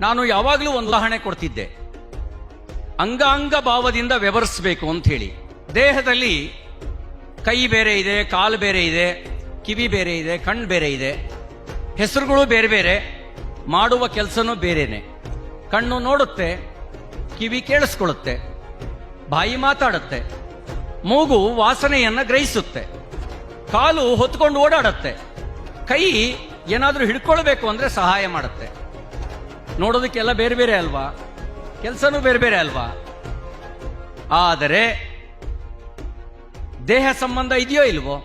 ನಾನು ಯಾವಾಗಲೂ ಒಂದು ಉದಾಹರಣೆ ಕೊಡ್ತಿದ್ದೆ, ಅಂಗಾಂಗ ಭಾವದಿಂದ ವ್ಯವಹರಿಸಬೇಕು ಅಂತ ಹೇಳಿ. ದೇಹದಲ್ಲಿ ಕೈ ಬೇರೆ ಇದೆ, ಕಾಲು ಬೇರೆ ಇದೆ, ಕಿವಿ ಬೇರೆ ಇದೆ, ಕಣ್ಣು ಬೇರೆ ಇದೆ, ಹೆಸರುಗಳು ಬೇರೆ ಬೇರೆ, ಮಾಡುವ ಕೆಲಸನೂ ಬೇರೆನೆ. ಕಣ್ಣು ನೋಡುತ್ತೆ, ಕಿವಿ ಕೇಳಿಸ್ಕೊಳ್ಳುತ್ತೆ, ಬಾಯಿ ಮಾತಾಡುತ್ತೆ, ಮೂಗು ವಾಸನೆಯನ್ನ ಗ್ರಹಿಸುತ್ತೆ, ಕಾಲು ಹೊತ್ಕೊಂಡು ಓಡಾಡುತ್ತೆ, ಕೈ ಏನಾದರೂ ಹಿಡ್ಕೊಳ್ಬೇಕು ಅಂದ್ರೆ ಸಹಾಯ ಮಾಡುತ್ತೆ. ನೋಡೋದಕ್ಕೆಲ್ಲ ಬೇರೆ ಬೇರೆ ಅಲ್ವಾ, ಕೆಲಸನೂ ಬೇರೆ ಬೇರೆ ಅಲ್ವಾ. ಆದರೆ ದೇಹ ಸಂಬಂಧ ಇದೆಯೋ ಇಲ್ವೋ?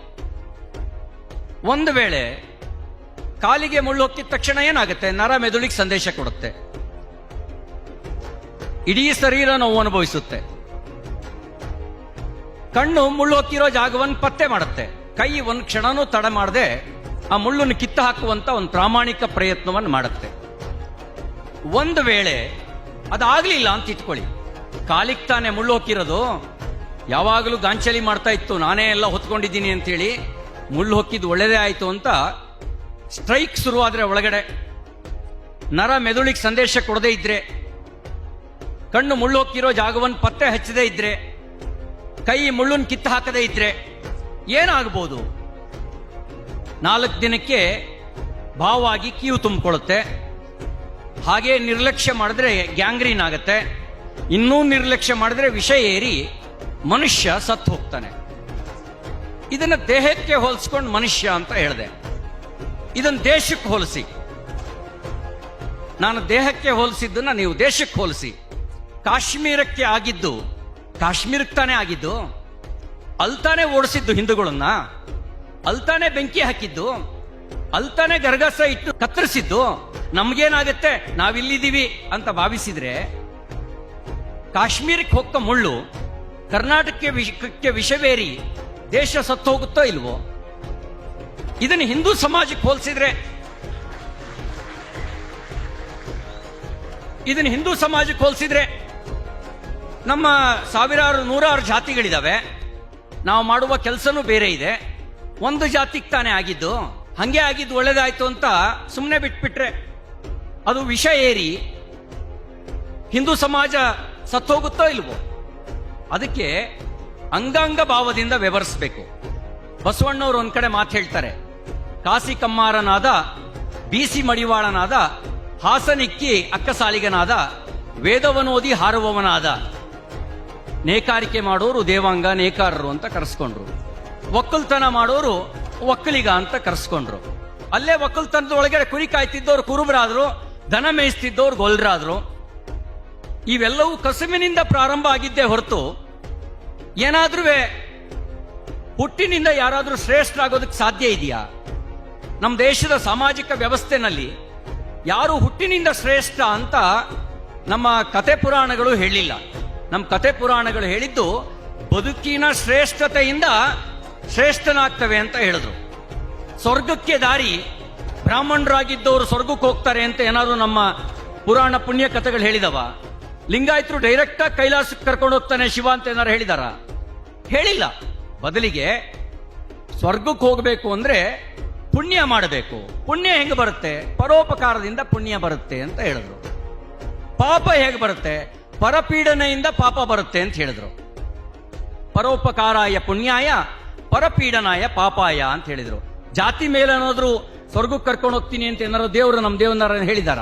ಒಂದು ವೇಳೆ ಕಾಲಿಗೆ ಮುಳ್ಳು ಹೊಕ್ಕಿದ ತಕ್ಷಣ ಏನಾಗುತ್ತೆ? ನರ ಮೆದುಳಿಗೆ ಸಂದೇಶ ಕೊಡುತ್ತೆ, ಇಡೀ ಶರೀರ ನೋವು ಅನುಭವಿಸುತ್ತೆ. ಕಣ್ಣು ಮುಳ್ಳು ಹೊಕ್ಕಿರೋ ಜಾಗವನ್ನು ಪತ್ತೆ ಮಾಡುತ್ತೆ, ಕೈ ಒಂದು ಕ್ಷಣನೂ ತಡ ಮಾಡದೆ ಆ ಮುಳ್ಳನ್ನು ಕಿತ್ತು ಹಾಕುವಂತ ಒಂದು ಪ್ರಾಮಾಣಿಕ ಪ್ರಯತ್ನವನ್ನು ಮಾಡುತ್ತೆ. ಒಂದು ವೇಳೆ ಅದಾಗ್ಲಿಲ್ಲ ಅಂತ ಇಟ್ಕೊಳ್ಳಿ, ಕಾಲಿಗೆ ತಾನೇ ಮುಳ್ಳು ಹೊಕ್ಕಿರೋದು, ಯಾವಾಗಲೂ ಗಾಂಚಲಿ ಮಾಡ್ತಾ ಇತ್ತು, ನಾನೇ ಎಲ್ಲ ಹೊತ್ಕೊಂಡಿದ್ದೀನಿ ಅಂತೇಳಿ ಮುಳ್ಳು ಹೊಕ್ಕಿದ್ದು ಒಳ್ಳೇದೇ ಆಯ್ತು ಅಂತ ಸ್ಟ್ರೈಕ್ ಶುರುವಾದ್ರೆ ಒಳಗಡೆ ನರ ಮೆದುಳಿಗೆ ಸಂದೇಶ ಕೊಡದೇ ಇದ್ರೆ, ಕಣ್ಣು ಮುಳ್ಳು ಹೊಕ್ಕಿರೋ ಜಾಗವನ್ನು ಪತ್ತೆ ಹಚ್ಚದೇ ಇದ್ರೆ, ಕೈ ಮುಳ್ಳನ್ನು ಕಿತ್ತು ಹಾಕದೇ ಇದ್ರೆ ಏನಾಗಬಹುದು? 4 ದಿನಕ್ಕೆ ಭಾವವಾಗಿ ಕೀವು ತುಂಬಿಕೊಳ್ಳುತ್ತೆ. ಹಾಗೆ ನಿರ್ಲಕ್ಷ್ಯ ಮಾಡಿದ್ರೆ ಗ್ಯಾಂಗ್ರೀನ್ ಆಗುತ್ತೆ. ಇನ್ನೂ ನಿರ್ಲಕ್ಷ್ಯ ಮಾಡಿದ್ರೆ ವಿಷ ಏರಿ ಮನುಷ್ಯ ಸತ್ತು ಹೋಗ್ತಾನೆ. ಇದನ್ನ ದೇಹಕ್ಕೆ ಹೋಲಿಸ್ಕೊಂಡು ಮನುಷ್ಯ ಅಂತ ಹೇಳಿದೆ. ಇದನ್ನ ದೇಶಕ್ಕೆ ಹೋಲಿಸಿ. ನಾನು ದೇಹಕ್ಕೆ ಹೋಲಿಸಿದ್ದನ್ನ ನೀವು ದೇಶಕ್ಕೆ ಹೋಲಿಸಿ. ಕಾಶ್ಮೀರಕ್ಕೆ ಆಗಿದ್ದು ಕಾಶ್ಮೀರಕ್ಕೆ ತಾನೇ ಆಗಿದ್ದು, ಅಲ್ತಾನೆ ಓಡಿಸಿದ್ದು ಹಿಂದೂಗಳನ್ನ, ಅಲ್ತಾನೆ ಬೆಂಕಿ ಹಾಕಿದ್ದು, ಅಲ್ತಾನೆ ಗರಗಸ ಇಟ್ಟು ಕತ್ತರಿಸಿದ್ದು. ನಮ್ಗೇನಾಗತ್ತೆ, ನಾವಿಲ್ಲಿದ್ದೀವಿ ಅಂತ ಭಾವಿಸಿದ್ರೆ ಕಾಶ್ಮೀರಕ್ಕೆ ಹೊಕ್ಕ ಮುಳ್ಳು ಕರ್ನಾಟಕಕ್ಕೆ ವಿಷವೇರಿ ದೇಶ ಸತ್ತು ಹೋಗುತ್ತೋ ಇಲ್ವೋ? ಇದನ್ನು ಹಿಂದೂ ಸಮಾಜಕ್ಕೆ ಹೋಲಿಸಿದ್ರೆ, ಇದನ್ನು ಹಿಂದೂ ಸಮಾಜಕ್ಕೆ ಹೋಲಿಸಿದ್ರೆ ನಮ್ಮ ಸಾವಿರಾರು ನೂರಾರು ಜಾತಿಗಳಿದಾವೆ, ನಾವು ಮಾಡುವ ಕೆಲಸನೂ ಬೇರೆ ಇದೆ. ಒಂದು ಜಾತಿಗೆ ತಾನೇ ಆಗಿದ್ದು, ಹಂಗೆ ಆಗಿದ್ದು ಒಳ್ಳೇದಾಯ್ತು ಅಂತ ಸುಮ್ಮನೆ ಬಿಟ್ಬಿಟ್ರೆ ಅದು ವಿಷ ಏರಿ ಹಿಂದೂ ಸಮಾಜ ಸತ್ತೋಗುತ್ತೋ ಇಲ್ವೋ? ಅದಕ್ಕೆ ಅಂಗಾಂಗ ಭಾವದಿಂದ ವ್ಯವಹರಿಸಬೇಕು. ಬಸವಣ್ಣವರು ಒಂದ್ ಕಡೆ ಮಾತು ಹೇಳ್ತಾರೆ, ಕಾಸಿ ಕಮ್ಮಾರನಾದ, ಬೀಸಿ ಮಡಿವಾಳನಾದ, ಹಾಸನಿಕ್ಕಿ ಅಕ್ಕಸಾಲಿಗನಾದ, ವೇದವನೋದಿ ಹಾರುವವನಾದ. ನೇಕಾರಿಕೆ ಮಾಡೋರು ದೇವಾಂಗ ನೇಕಾರರು ಅಂತ ಕರೆಸ್ಕೊಂಡ್ರು, ಒಕ್ಕಲ್ತನ ಮಾಡೋರು ಒಕ್ಕಲಿಗ ಅಂತ ಕರೆಸ್ಕೊಂಡ್ರು. ಅಲ್ಲೇ ಒಕ್ಕಲ್ತನದ ಒಳಗಡೆ ಕುರಿ ಕಾಯ್ತಿದ್ದವ್ರು ಕುರುಬರಾದ್ರು, ದನ ಮೇಯಿಸ್ತಿದ್ದವ್ರು ಗೊಲ್ರಾದ್ರು. ಇವೆಲ್ಲವೂ ಕಸುಬಿನಿಂದ ಪ್ರಾರಂಭ ಆಗಿದ್ದೇ ಹೊರತು ಏನಾದ್ರೂ ಹುಟ್ಟಿನಿಂದ ಯಾರಾದ್ರೂ ಶ್ರೇಷ್ಠರಾಗೋದಕ್ಕೆ ಸಾಧ್ಯ ಇದೆಯಾ? ನಮ್ಮ ದೇಶದ ಸಾಮಾಜಿಕ ವ್ಯವಸ್ಥೆನಲ್ಲಿ ಯಾರು ಹುಟ್ಟಿನಿಂದ ಶ್ರೇಷ್ಠ ಅಂತ ನಮ್ಮ ಕತೆ ಪುರಾಣಗಳು ಹೇಳಿಲ್ಲ. ನಮ್ಮ ಕತೆ ಪುರಾಣಗಳು ಹೇಳಿದ್ದು ಬದುಕಿನ ಶ್ರೇಷ್ಠತೆಯಿಂದ ಶ್ರೇಷ್ಠನಾಗ್ತವೆ ಅಂತ ಹೇಳಿದ್ರು. ಸ್ವರ್ಗಕ್ಕೆ ದಾರಿ ಬ್ರಾಹ್ಮಣರಾಗಿದ್ದವರು ಸ್ವರ್ಗಕ್ಕೆ ಹೋಗ್ತಾರೆ ಅಂತ ಏನಾದ್ರು ನಮ್ಮ ಪುರಾಣ ಪುಣ್ಯ ಕಥೆಗಳು ಹೇಳಿದವ? ಲಿಂಗಾಯತರು ಡೈರೆಕ್ಟ್ ಆಗಿ ಕೈಲಾಸಕ್ಕೆ ಕರ್ಕೊಂಡು ಹೋಗ್ತಾನೆ ಶಿವ ಅಂತ ಏನಾರು ಹೇಳಿದಾರ? ಹೇಳಿಲ್ಲ. ಬದಲಿಗೆ ಸ್ವರ್ಗಕ್ಕೆ ಹೋಗಬೇಕು ಅಂದ್ರೆ ಪುಣ್ಯ ಮಾಡಬೇಕು. ಪುಣ್ಯ ಹೆಂಗೆ ಬರುತ್ತೆ? ಪರೋಪಕಾರದಿಂದ ಪುಣ್ಯ ಬರುತ್ತೆ ಅಂತ ಹೇಳಿದ್ರು. ಪಾಪ ಹೇಗೆ ಬರುತ್ತೆ? ಪರಪೀಡನೆಯಿಂದ ಪಾಪ ಬರುತ್ತೆ ಅಂತ ಹೇಳಿದ್ರು. ಪರೋಪಕಾರಾಯ ಪುಣ್ಯಾಯ ಪರಪೀಡನಾಯ ಪಾಪಾಯ ಅಂತ ಹೇಳಿದ್ರು. ಜಾತಿ ಮೇಲೆ ಏನಾದ್ರು ಸ್ವರ್ಗಕ್ಕೆ ಕರ್ಕೊಂಡು ಹೋಗ್ತೀನಿ ಅಂತ ಏನಾರು ದೇವರು ನಮ್ಮ ದೇವನಾರ ಹೇಳಿದಾರ?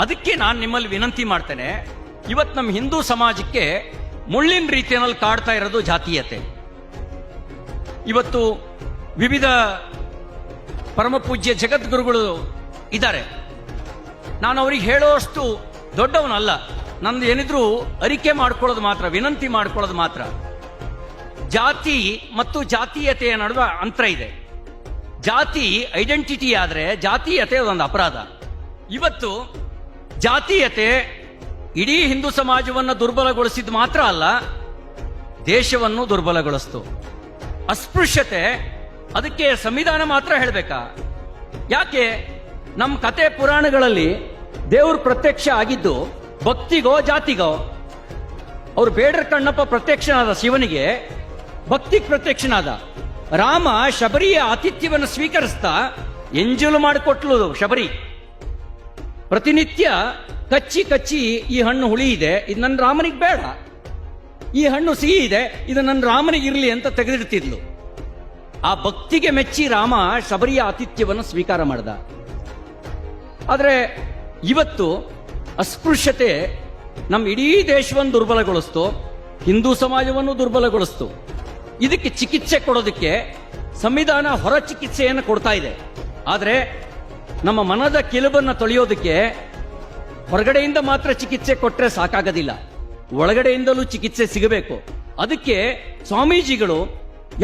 ಅದಕ್ಕೆ ನಾನು ನಿಮ್ಮಲ್ಲಿ ವಿನಂತಿ ಮಾಡ್ತೇನೆ, ಇವತ್ತು ನಮ್ಮ ಹಿಂದೂ ಸಮಾಜಕ್ಕೆ ಮುಳ್ಳಿನ ರೀತಿಯಲ್ಲಿ ಕಾಡ್ತಾ ಇರೋದು ಜಾತೀಯತೆ. ಇವತ್ತು ವಿವಿಧ ಪರಮ ಪೂಜ್ಯ ಜಗದ್ಗುರುಗಳು ಇದ್ದಾರೆ. ನಾನು ಅವ್ರಿಗೆ ಹೇಳೋಷ್ಟು ದೊಡ್ಡವನಲ್ಲ. ನಂದು ಏನಿದ್ರು ಅರಿಕೆ ಮಾಡ್ಕೊಳ್ಳೋದು ಮಾತ್ರ, ವಿನಂತಿ ಮಾಡ್ಕೊಳ್ಳೋದು ಮಾತ್ರ. ಜಾತಿ ಮತ್ತು ಜಾತೀಯತೆಯ ನಡುವೆ ಅಂತರ ಇದೆ. ಜಾತಿ ಐಡೆಂಟಿಟಿ ಆದ್ರೆ ಜಾತೀಯತೆ ಒಂದು ಅಪರಾಧ. ಇವತ್ತು ಜಾತೀಯತೆ ಇಡೀ ಹಿಂದೂ ಸಮಾಜವನ್ನು ದುರ್ಬಲಗೊಳಿಸಿದ್ ಮಾತ್ರ ಅಲ್ಲ, ದೇಶವನ್ನು ದುರ್ಬಲಗೊಳಿಸ್ತು. ಅಸ್ಪೃಶ್ಯತೆ, ಅದಕ್ಕೆ ಸಂವಿಧಾನ ಮಾತ್ರ ಹೇಳಬೇಕಾ? ಯಾಕೆ ನಮ್ಮ ಕತೆ ಪುರಾಣಗಳಲ್ಲಿ ದೇವ್ರ ಪ್ರತ್ಯಕ್ಷ ಆಗಿದ್ದು ಭಕ್ತಿಗೋ ಜಾತಿಗೋ? ಅವ್ರು ಬೇಡ್ರ ಕಣ್ಣಪ್ಪ ಪ್ರತ್ಯಕ್ಷನಾದ ಶಿವನಿಗೆ, ಭಕ್ತಿಗೆ ಪ್ರತ್ಯಕ್ಷನಾದ. ರಾಮ ಶಬರಿಯ ಆತಿಥ್ಯವನ್ನು ಸ್ವೀಕರಿಸ್ತಾ ಎಂಜಲು ಮಾಡಿಕೊಟ್ಲು ಶಬರಿ. ಪ್ರತಿನಿತ್ಯ ಕಚ್ಚಿ ಕಚ್ಚಿ ಈ ಹಣ್ಣು ಹುಳಿ ಇದೆ, ಇದು ನನ್ನ ರಾಮನಿಗೆ ಬೇಡ, ಈ ಹಣ್ಣು ಸಿಹಿ ಇದೆ, ಇದು ನನ್ನ ರಾಮನಿಗೆ ಇರಲಿ ಅಂತ ತೆಗೆದಿಡ್ತಿದ್ಲು. ಆ ಭಕ್ತಿಗೆ ಮೆಚ್ಚಿ ರಾಮ ಶಬರಿಯ ಆತಿಥ್ಯವನ್ನು ಸ್ವೀಕಾರ ಮಾಡಿದ. ಆದರೆ ಇವತ್ತು ಅಸ್ಪೃಶ್ಯತೆ ನಮ್ಮ ಇಡೀ ದೇಶವನ್ನು ದುರ್ಬಲಗೊಳಿಸ್ತು, ಹಿಂದೂ ಸಮಾಜವನ್ನು ದುರ್ಬಲಗೊಳಿಸ್ತು. ಇದಕ್ಕೆ ಚಿಕಿತ್ಸೆ ಕೊಡೋದಕ್ಕೆ ಸಂವಿಧಾನ ಹೊರ ಚಿಕಿತ್ಸೆಯನ್ನು ಕೊಡ್ತಾ ಇದೆ. ಆದರೆ ನಮ್ಮ ಮನದ ಕಿಲುಬನ್ನು ತೊಳೆಯೋದಕ್ಕೆ ಹೊರಗಡೆಯಿಂದ ಮಾತ್ರ ಚಿಕಿತ್ಸೆ ಕೊಟ್ಟರೆ ಸಾಕಾಗೋದಿಲ್ಲ, ಒಳಗಡೆಯಿಂದಲೂ ಚಿಕಿತ್ಸೆ ಸಿಗಬೇಕು. ಅದಕ್ಕೆ ಸ್ವಾಮೀಜಿಗಳು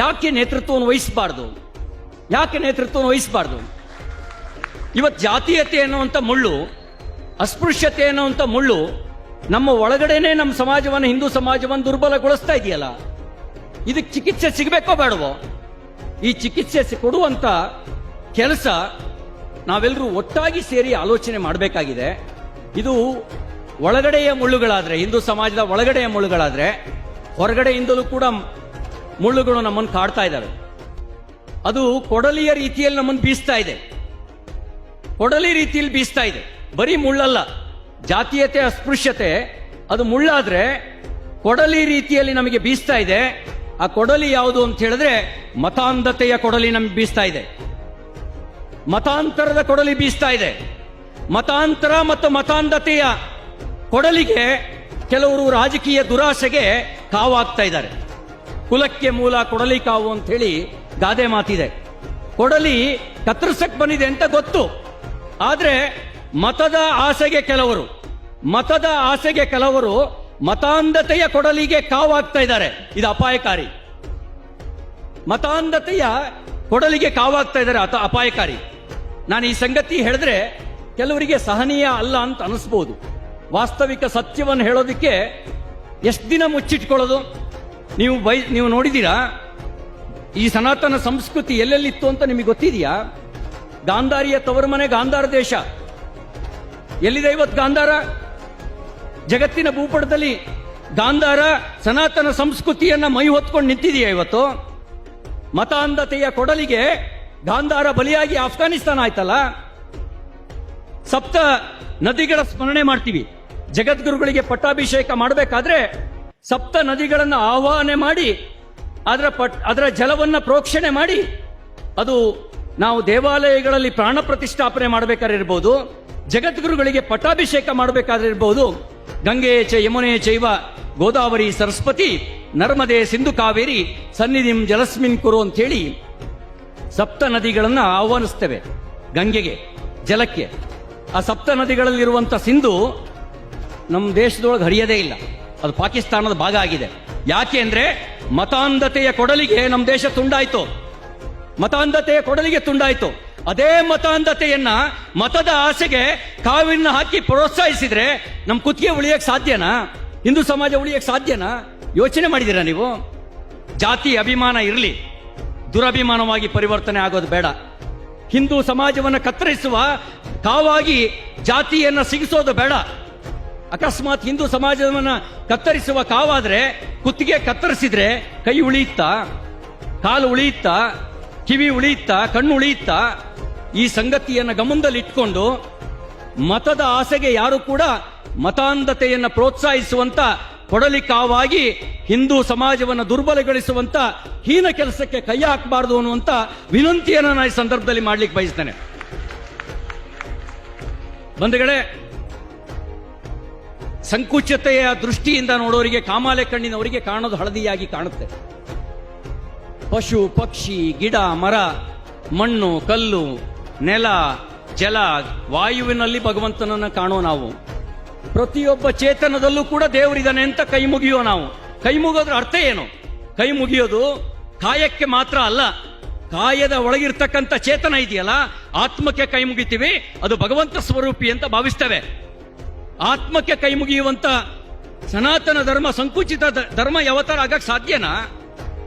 ಯಾಕೆ ನೇತೃತ್ವವನ್ನು ವಹಿಸಬಾರ್ದು? ಇವತ್ತು ಜಾತೀಯತೆ ಅನ್ನುವಂಥ ಮುಳ್ಳು, ಅಸ್ಪೃಶ್ಯತೆ ಅನ್ನುವಂಥ ಮುಳ್ಳು ನಮ್ಮ ಒಳಗಡೆನೆ ನಮ್ಮ ಸಮಾಜವನ್ನು, ಹಿಂದೂ ಸಮಾಜವನ್ನು ದುರ್ಬಲಗೊಳಿಸ್ತಾ ಇದೆಯಲ್ಲ, ಇದಕ್ಕೆ ಚಿಕಿತ್ಸೆ ಸಿಗಬೇಕೋ ಬೇಡವೋ? ಈ ಚಿಕಿತ್ಸೆ ಕೊಡುವಂತ ಕೆಲಸ ನಾವೆಲ್ಲರೂ ಒಟ್ಟಾಗಿ ಸೇರಿ ಆಲೋಚನೆ ಮಾಡಬೇಕಾಗಿದೆ. ಇದು ಒಳಗಡೆಯ ಮುಳ್ಳುಗಳಾದ್ರೆ, ಹಿಂದೂ ಸಮಾಜದ ಒಳಗಡೆಯ ಮುಳ್ಳುಗಳಾದ್ರೆ, ಹೊರಗಡೆಯಿಂದಲೂ ಕೂಡ ಮುಳ್ಳುಗಳು ನಮ್ಮನ್ನು ಕಾಡ್ತಾ ಇದ್ದಾವೆ. ಅದು ಕೊಡಲಿಯ ರೀತಿಯಲ್ಲಿ ನಮ್ಮನ್ನು ಬೀಸ್ತಾ ಇದೆ. ಬರೀ ಮುಳ್ಳಲ್ಲ, ಜಾತೀಯತೆ ಅಸ್ಪೃಶ್ಯತೆ ಅದು ಮುಳ್ಳಾದ್ರೆ ಕೊಡಲಿ ರೀತಿಯಲ್ಲಿ ನಮಗೆ ಬೀಸ್ತಾ ಇದೆ. ಆ ಕೊಡಲಿ ಯಾವುದು ಅಂತ ಹೇಳಿದ್ರೆ ಮತಾಂಧತೆಯ ಕೊಡಲಿ ನಮಗೆ ಬೀಸ್ತಾ ಇದೆ, ಮತಾಂತರದ ಕೊಡಲಿ ಬೀಸ್ತಾ ಇದೆ. ಮತಾಂತರ ಮತ್ತು ಮತಾಂಧತೆಯ ಕೊಡಲಿಗೆ ಕೆಲವರು ರಾಜಕೀಯ ದುರಾಸೆಗೆ ಕಾವಾಗ್ತಾ ಇದ್ದಾರೆ. ಕುಲಕ್ಕೆ ಮೂಲ ಕೊಡಲಿ ಕಾವು ಅಂತ ಹೇಳಿ ಗಾದೆ ಮಾತಿದೆ. ಕೊಡಲಿ ಕತ್ತರಿಸಕ್ ಬಂದಿದೆ ಅಂತ ಗೊತ್ತು, ಆದ್ರೆ ಮತದ ಆಸೆಗೆ ಕೆಲವರು ಮತಾಂಧತೆಯ ಕೊಡಲಿಗೆ ಕಾವಾಗ್ತಾ ಇದ್ದಾರೆ. ಇದು ಅಪಾಯಕಾರಿ. ಮತಾಂಧತೆಯ ಕೊಡಲಿಗೆ ಕಾವಾಗ್ತಾ ಇದ್ದಾರೆ, ಅಪಾಯಕಾರಿ. ನಾನು ಈ ಸಂಗತಿ ಹೇಳಿದ್ರೆ ಕೆಲವರಿಗೆ ಸಹನೀಯ ಅಲ್ಲ ಅಂತ ಅನಿಸ್ಬೋದು. ವಾಸ್ತವಿಕ ಸತ್ಯವನ್ನು ಹೇಳೋದಕ್ಕೆ ಎಷ್ಟು ದಿನ ಮುಚ್ಚಿಟ್ಕೊಳ್ಳೋದು? ನೀವು ನೋಡಿದ್ದೀರಾ ಈ ಸನಾತನ ಸಂಸ್ಕೃತಿ ಎಲ್ಲೆಲ್ಲಿತ್ತು ಅಂತ ನಿಮಗೆ ಗೊತ್ತಿದೆಯಾ? ಗಾಂಧಾರಿಯ ತವರು ಮನೆ ಗಾಂಧಾರ ದೇಶ ಎಲ್ಲಿದೆ ಇವತ್ತು? ಗಾಂಧಾರ ಜಗತ್ತಿನ ಭೂಪಟದಲ್ಲಿ ಗಾಂಧಾರ ಸನಾತನ ಸಂಸ್ಕೃತಿಯನ್ನ ಮೈ ಹೊತ್ಕೊಂಡು ನಿಂತಿದೆಯಾ ಇವತ್ತು? ಮತಾಂಧತೆಯ ಕೊಡಲಿಗೆ ಗಾಂಧಾರ ಬಲಿಯಾಗಿ ಆಫ್ಘಾನಿಸ್ತಾನ ಆಯ್ತಲ್ಲ. ಸಪ್ತ ನದಿಗಳ ಸ್ಮರಣೆ ಮಾಡ್ತೀವಿ. ಜಗದ್ಗುರುಗಳಿಗೆ ಪಟ್ಟಾಭಿಷೇಕ ಮಾಡಬೇಕಾದ್ರೆ ಸಪ್ತ ನದಿಗಳನ್ನು ಆಹ್ವಾನ ಮಾಡಿ ಅದರ ಜಲವನ್ನ ಪ್ರೋಕ್ಷಣೆ ಮಾಡಿ, ಅದು ನಾವು ದೇವಾಲಯಗಳಲ್ಲಿ ಪ್ರಾಣ ಪ್ರತಿಷ್ಠಾಪನೆ ಮಾಡಬೇಕಾದ್ರೆ ಇರ್ಬೋದು, ಜಗದ್ಗುರುಗಳಿಗೆ ಪಟ್ಟಾಭಿಷೇಕ ಮಾಡಬೇಕಾದ್ರೆ ಇರ್ಬೋದು, ಗಂಗೆ ಚ ಯಮುನೆ ಚೈವ ಗೋದಾವರಿ ಸರಸ್ವತಿ ನರ್ಮದೆ ಸಿಂಧು ಕಾವೇರಿ ಸನ್ನಿಧಿಂ ಜಲಸ್ಮಿನ್ ಕುರು ಅಂತ ಹೇಳಿ ಸಪ್ತ ನದಿಗಳನ್ನ ಆಹ್ವಾನಿಸ್ತೇವೆ ಗಂಗೆಗೆ, ಜಲಕ್ಕೆ. ಆ ಸಪ್ತ ನದಿಗಳಲ್ಲಿರುವಂತ ಸಿಂಧು ನಮ್ಮ ದೇಶದೊಳಗೆ ಹರಿಯದೇ ಇಲ್ಲ, ಅದು ಪಾಕಿಸ್ತಾನದ ಭಾಗ ಆಗಿದೆ. ಯಾಕೆ ಅಂದ್ರೆ ಮತಾಂಧತೆಯ ಕೊಡಲಿಗೆ ನಮ್ಮ ದೇಶ ತುಂಡಾಯ್ತು. ಅದೇ ಮತಾಂಧತೆಯನ್ನ ಮತದ ಆಸೆಗೆ ಕಾವಿನ ಹಾಕಿ ಪ್ರೋತ್ಸಾಹಿಸಿದ್ರೆ ನಮ್ಮ ಕುತ್ತಿಗೆ ಉಳಿಯಕ್ಕೆ ಸಾಧ್ಯನಾ? ಹಿಂದೂ ಸಮಾಜ ಉಳಿಯಕ್ಕೆ ಸಾಧ್ಯನಾ? ಯೋಚನೆ ಮಾಡಿದ್ದೀರಾ ನೀವು? ಜಾತಿ ಅಭಿಮಾನ ಇರಲಿ, ದುರಭಿಮಾನವಾಗಿ ಪರಿವರ್ತನೆ ಆಗೋದು ಬೇಡ. ಹಿಂದೂ ಸಮಾಜವನ್ನು ಕತ್ತರಿಸುವ ಕಾವಾಗಿ ಜಾತಿಯನ್ನ ಸಿಗಿಸೋದು ಬೇಡ. ಅಕಸ್ಮಾತ್ ಹಿಂದೂ ಸಮಾಜವನ್ನ ಕತ್ತರಿಸುವ ಕಾವಾದ್ರೆ, ಕುತ್ತಿಗೆ ಕತ್ತರಿಸಿದ್ರೆ ಕೈ ಉಳಿಯುತ್ತಾ, ಕಾಲು ಉಳಿಯುತ್ತಾ, ಕಿವಿ ಉಳಿಯುತ್ತಾ, ಕಣ್ಣು ಉಳಿಯುತ್ತಾ? ಈ ಸಂಗತಿಯನ್ನು ಗಮನದಲ್ಲಿಟ್ಕೊಂಡು ಮತದ ಆಸೆಗೆ ಯಾರು ಕೂಡ ಮತಾಂಧತೆಯನ್ನು ಪ್ರೋತ್ಸಾಹಿಸುವಂತ ಕೊಡಲಿ ಕಾವಾಗಿ ಹಿಂದೂ ಸಮಾಜವನ್ನು ದುರ್ಬಲಗೊಳಿಸುವಂತ ಹೀನ ಕೆಲಸಕ್ಕೆ ಕೈ ಹಾಕಬಾರದು ಅನ್ನುವಂತ ವಿನಂತಿಯನ್ನು ನಾನು ಈ ಸಂದರ್ಭದಲ್ಲಿ ಮಾಡ್ಲಿಕ್ಕೆ ಬಯಸ್ತೇನೆ. ಬಂಧುಗಳೇ, ಸಂಕುಚಿತೆಯ ದೃಷ್ಟಿಯಿಂದ ನೋಡೋರಿಗೆ, ಕಾಮಾಲೆ ಕಣ್ಣಿನವರಿಗೆ ಕಾಣೋದು ಹಳದಿಯಾಗಿ ಕಾಣುತ್ತೆ. ಪಶು ಪಕ್ಷಿ, ಗಿಡ ಮರ, ಮಣ್ಣು ಕಲ್ಲು, ನೆಲ ಜಲ, ವಾಯುವಿನಲ್ಲಿ ಭಗವಂತನನ್ನು ಕಾಣೋ ನಾವು. ಪ್ರತಿಯೊಬ್ಬ ಚೇತನದಲ್ಲೂ ಕೂಡ ದೇವರಿದ್ದಾನೆ ಅಂತ ಕೈ ಮುಗಿಯೋ ನಾವು. ಕೈ ಮುಗಿಯೋದ್ರ ಅರ್ಥ ಏನು? ಕೈ ಮುಗಿಯೋದು ಕಾಯಕ್ಕೆ ಮಾತ್ರ ಅಲ್ಲ, ಕಾಯದ ಒಳಗಿರ್ತಕ್ಕಂಥ ಚೇತನ ಇದೆಯಲ್ಲ, ಆತ್ಮಕ್ಕೆ ಕೈ ಮುಗಿತೀವಿ, ಅದು ಭಗವಂತ ಸ್ವರೂಪಿ ಅಂತ ಭಾವಿಸ್ತೇವೆ. ಆತ್ಮಕ್ಕೆ ಕೈ ಮುಗಿಯುವಂತ ಸನಾತನ ಧರ್ಮ ಸಂಕುಚಿತ ಧರ್ಮ ಯಾವತ್ತರ ಆಗಕ್ಕೆ ಸಾಧ್ಯನಾ?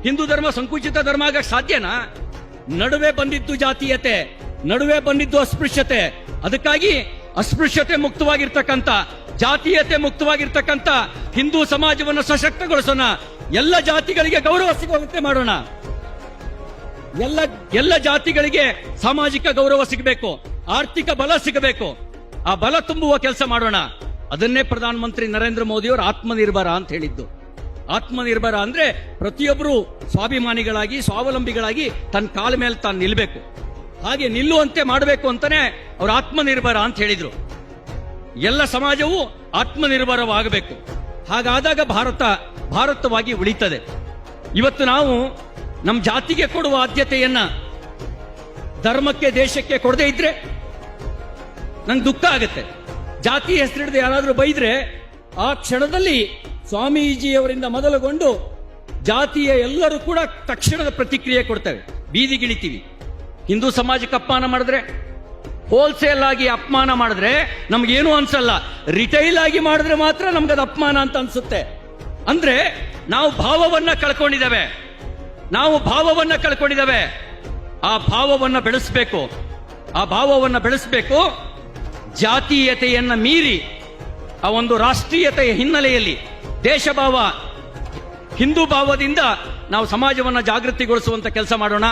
ಹಿಂದೂ ಧರ್ಮ ಸಂಕುಚಿತ ಧರ್ಮ ಆಗಕ್ಕೆ ಸಾಧ್ಯನಾ? ನಡುವೆ ಬಂದಿದ್ದು ಜಾತೀಯತೆ, ನಡುವೆ ಬಂದಿದ್ದು ಅಸ್ಪೃಶ್ಯತೆ. ಅದಕ್ಕಾಗಿ ಅಸ್ಪೃಶ್ಯತೆ ಮುಕ್ತವಾಗಿರ್ತಕ್ಕಂಥ, ಜಾತೀಯತೆ ಮುಕ್ತವಾಗಿರ್ತಕ್ಕಂಥ ಹಿಂದೂ ಸಮಾಜವನ್ನು ಸಶಕ್ತಗೊಳಿಸೋಣ. ಎಲ್ಲ ಜಾತಿಗಳಿಗೆ ಗೌರವ ಸಿಗುವಂತೆ ಮಾಡೋಣ. ಎಲ್ಲ ಜಾತಿಗಳಿಗೆ ಸಾಮಾಜಿಕ ಗೌರವ ಸಿಗಬೇಕು, ಆರ್ಥಿಕ ಬಲ ಸಿಗಬೇಕು. ಆ ಬಲ ತುಂಬುವ ಕೆಲಸ ಮಾಡೋಣ. ಅದನ್ನೇ ಪ್ರಧಾನಮಂತ್ರಿ ನರೇಂದ್ರ ಮೋದಿಯವರು ಆತ್ಮನಿರ್ಭರ ಅಂತ ಹೇಳಿದ್ದು. ಆತ್ಮನಿರ್ಭರ ಅಂದ್ರೆ ಪ್ರತಿಯೊಬ್ಬರು ಸ್ವಾಭಿಮಾನಿಗಳಾಗಿ ಸ್ವಾವಲಂಬಿಗಳಾಗಿ ತನ್ನ ಕಾಲ ಮೇಲೆ ತಾನು ನಿಲ್ಬೇಕು. ಹಾಗೆ ನಿಲ್ಲುವಂತೆ ಮಾಡಬೇಕು ಅಂತಾನೆ ಅವರು ಆತ್ಮನಿರ್ಭರ ಅಂತ ಹೇಳಿದ್ರು. ಎಲ್ಲ ಸಮಾಜವು ಆತ್ಮನಿರ್ಭರವಾಗಬೇಕು. ಹಾಗಾದಾಗ ಭಾರತವಾಗಿ ಉಳಿತದೆ. ಇವತ್ತು ನಾವು ನಮ್ಮ ಜಾತಿಗೆ ಕೊಡುವ ಆದ್ಯತೆಯನ್ನ ಧರ್ಮಕ್ಕೆ ದೇಶಕ್ಕೆ ಕೊಡದೇ ಇದ್ರೆ ನಂಗೆ ದುಃಖ ಆಗುತ್ತೆ. ಜಾತಿ ಹೆಸರಿಡದೆ ಯಾರಾದ್ರೂ ಬೈದ್ರೆ ಆ ಕ್ಷಣದಲ್ಲಿ ಸ್ವಾಮೀಜಿಯವರಿಂದ ಮೊದಲುಗೊಂಡು ಜಾತಿಯ ಎಲ್ಲರೂ ಕೂಡ ತಕ್ಷಣದ ಪ್ರತಿಕ್ರಿಯೆ ಕೊಡ್ತೇವೆ, ಬೀದಿಗಿಳಿತೀವಿ. ಹಿಂದೂ ಸಮಾಜಕ್ಕೆ ಅಪಮಾನ ಮಾಡಿದ್ರೆ, ಹೋಲ್ಸೇಲ್ ಆಗಿ ಅಪಮಾನ ಮಾಡಿದ್ರೆ ನಮ್ಗೇನು ಅನ್ಸಲ್ಲ. ರಿಟೈಲ್ ಆಗಿ ಮಾಡಿದ್ರೆ ಮಾತ್ರ ನಮ್ಗದು ಅಪಮಾನ ಅಂತ ಅನ್ಸುತ್ತೆ. ಅಂದ್ರೆ ನಾವು ಭಾವವನ್ನ ಕಳ್ಕೊಂಡಿದ್ದೇವೆ. ಆ ಭಾವವನ್ನ ಬೆಳೆಸಬೇಕು. ಜಾತೀಯತೆಯನ್ನ ಮೀರಿ ಆ ಒಂದು ರಾಷ್ಟ್ರೀಯತೆಯ ಹಿನ್ನೆಲೆಯಲ್ಲಿ ದೇಶಭಾವ, ಹಿಂದೂ ಭಾವದಿಂದ ನಾವು ಸಮಾಜವನ್ನ ಜಾಗೃತಿಗೊಳಿಸುವಂತ ಕೆಲಸ ಮಾಡೋಣ.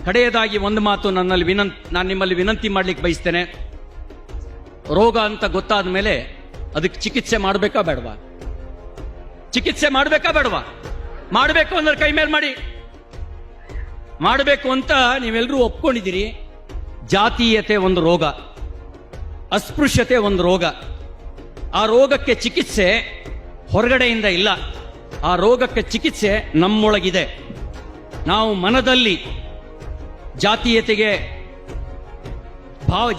ಕಡೆಯದಾಗಿ ಒಂದು ಮಾತು ನಾನು ನಿಮ್ಮಲ್ಲಿ ವಿನಂತಿ ಮಾಡ್ಲಿಕ್ಕೆ ಬಯಸ್ತೇನೆ. ರೋಗ ಅಂತ ಗೊತ್ತಾದ ಮೇಲೆ ಅದಕ್ಕೆ ಚಿಕಿತ್ಸೆ ಮಾಡಬೇಕಾ ಬೇಡವಾ? ಮಾಡಬೇಕು ಅಂದ್ರೆ ಕೈ ಮೇಲೆ ಮಾಡಿ. ಮಾಡಬೇಕು ಅಂತ ನೀವೆಲ್ಲರೂ ಒಪ್ಕೊಂಡಿದ್ದೀರಿ. ಜಾತೀಯತೆ ಒಂದು ರೋಗ, ಅಸ್ಪೃಶ್ಯತೆ ಒಂದು ರೋಗ. ಆ ರೋಗಕ್ಕೆ ಚಿಕಿತ್ಸೆ ಹೊರಗಡೆಯಿಂದ ಇಲ್ಲ. ಆ ರೋಗಕ್ಕೆ ಚಿಕಿತ್ಸೆ ನಮ್ಮೊಳಗಿದೆ. ನಾವು ಮನದಲ್ಲಿ ಜಾತೀಯತೆಗೆ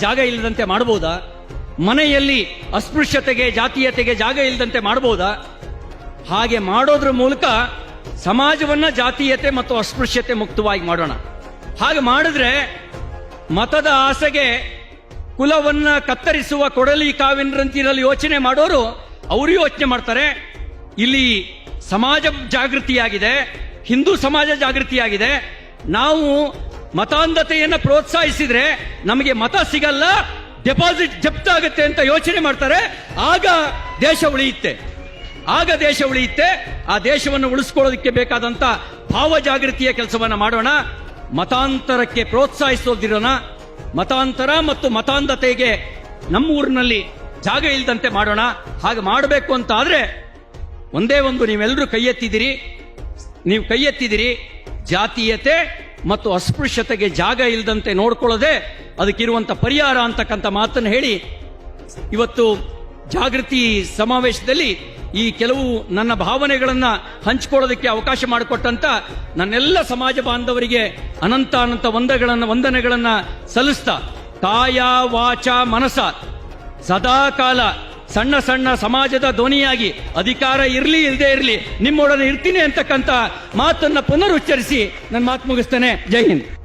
ಜಾಗ ಇಲ್ಲದಂತೆ ಮಾಡಬಹುದಾ? ಮನೆಯಲ್ಲಿ ಅಸ್ಪೃಶ್ಯತೆಗೆ ಜಾತೀಯತೆಗೆ ಜಾಗ ಇಲ್ಲದಂತೆ ಮಾಡಬಹುದಾ? ಹಾಗೆ ಮಾಡೋದ್ರ ಮೂಲಕ ಸಮಾಜವನ್ನ ಜಾತೀಯತೆ ಮತ್ತು ಅಸ್ಪೃಶ್ಯತೆ ಮುಕ್ತವಾಗಿ ಮಾಡೋಣ. ಹಾಗೆ ಮಾಡಿದ್ರೆ ಮತದ ಆಸೆಗೆ ಕುಲವನ್ನ ಕತ್ತರಿಸುವ ಕೊಡಲಿ ಕಾವಿನರಂತಿರಲು ಯೋಚನೆ ಮಾಡೋರು ಅವರು ಯೋಚನೆ ಮಾಡ್ತಾರೆ. ಇಲ್ಲಿ ಸಮಾಜ ಜಾಗೃತಿಯಾಗಿದೆ, ಹಿಂದೂ ಸಮಾಜ ಜಾಗೃತಿಯಾಗಿದೆ. ನಾವು ಮತಾಂಧತೆಯನ್ನ ಪ್ರೋತ್ಸಾಹಿಸಿದ್ರೆ ನಮಗೆ ಮತ ಸಿಗಲ್ಲ, ಡೆಪಾಸಿಟ್ ಜಪ್ತಾಗುತ್ತೆ ಅಂತ ಯೋಚನೆ ಮಾಡ್ತಾರೆ. ಆಗ ದೇಶ ಉಳಿಯುತ್ತೆ. ಆ ದೇಶವನ್ನು ಉಳಿಸ್ಕೊಳ್ಳೋದಕ್ಕೆ ಬೇಕಾದಂತ ಭಾವ ಜಾಗೃತಿಯ ಕೆಲಸವನ್ನ ಮಾಡೋಣ. ಮತಾಂತರಕ್ಕೆ ಪ್ರೋತ್ಸಾಹಿಸೋದಿರೋಣ. ಮತಾಂತರ ಮತ್ತು ಮತಾಂಧತೆಗೆ ನಮ್ಮೂರಿನಲ್ಲಿ ಜಾಗ ಇಲ್ಲದಂತೆ ಮಾಡೋಣ. ಹಾಗೆ ಮಾಡಬೇಕು ಅಂತ ಆದ್ರೆ ಒಂದೇ ಒಂದು, ನೀವೆಲ್ಲರೂ ಕೈ ಎತ್ತಿದಿರಿ. ಜಾತೀಯತೆ ಮತ್ತು ಅಸ್ಪೃಶ್ಯತೆಗೆ ಜಾಗ ಇಲ್ಲದಂತೆ ನೋಡ್ಕೊಳ್ಳೋದೆ ಅದಕ್ಕಿರುವಂತ ಪರಿಹಾರ ಅಂತಕ್ಕಂಥ ಮಾತನ್ನು ಹೇಳಿ ಇವತ್ತು ಜಾಗೃತಿ ಸಮಾವೇಶದಲ್ಲಿ ಈ ಕೆಲವು ನನ್ನ ಭಾವನೆಗಳನ್ನ ಹಂಚಿಕೊಳ್ಳೋದಕ್ಕೆ ಅವಕಾಶ ಮಾಡಿಕೊಟ್ಟಂತ ನನ್ನೆಲ್ಲ ಸಮಾಜ ಬಾಂಧವರಿಗೆ ಅನಂತ ವಂದನೆಗಳನ್ನ ಸಲ್ಲಿಸ್ತಾ, ಕಾಯ ವಾಚ ಮನಸ ಸದಾ ಕಾಲ ಸಣ್ಣ ಸಮಾಜದ ಧ್ವನಿಯಾಗಿ ಅಧಿಕಾರ ಇರಲಿ ಇಲ್ಲದೆ ಇರಲಿ ನಿಮ್ಮೊಡನೆ ಇರ್ತೀನಿ ಅಂತಕ್ಕಂಥ ಮಾತನ್ನ ಪುನರುಚ್ಚರಿಸಿ ನನ್ನ ಮಾತು ಮುಗಿಸ್ತೇನೆ. ಜೈ ಹಿಂದ್.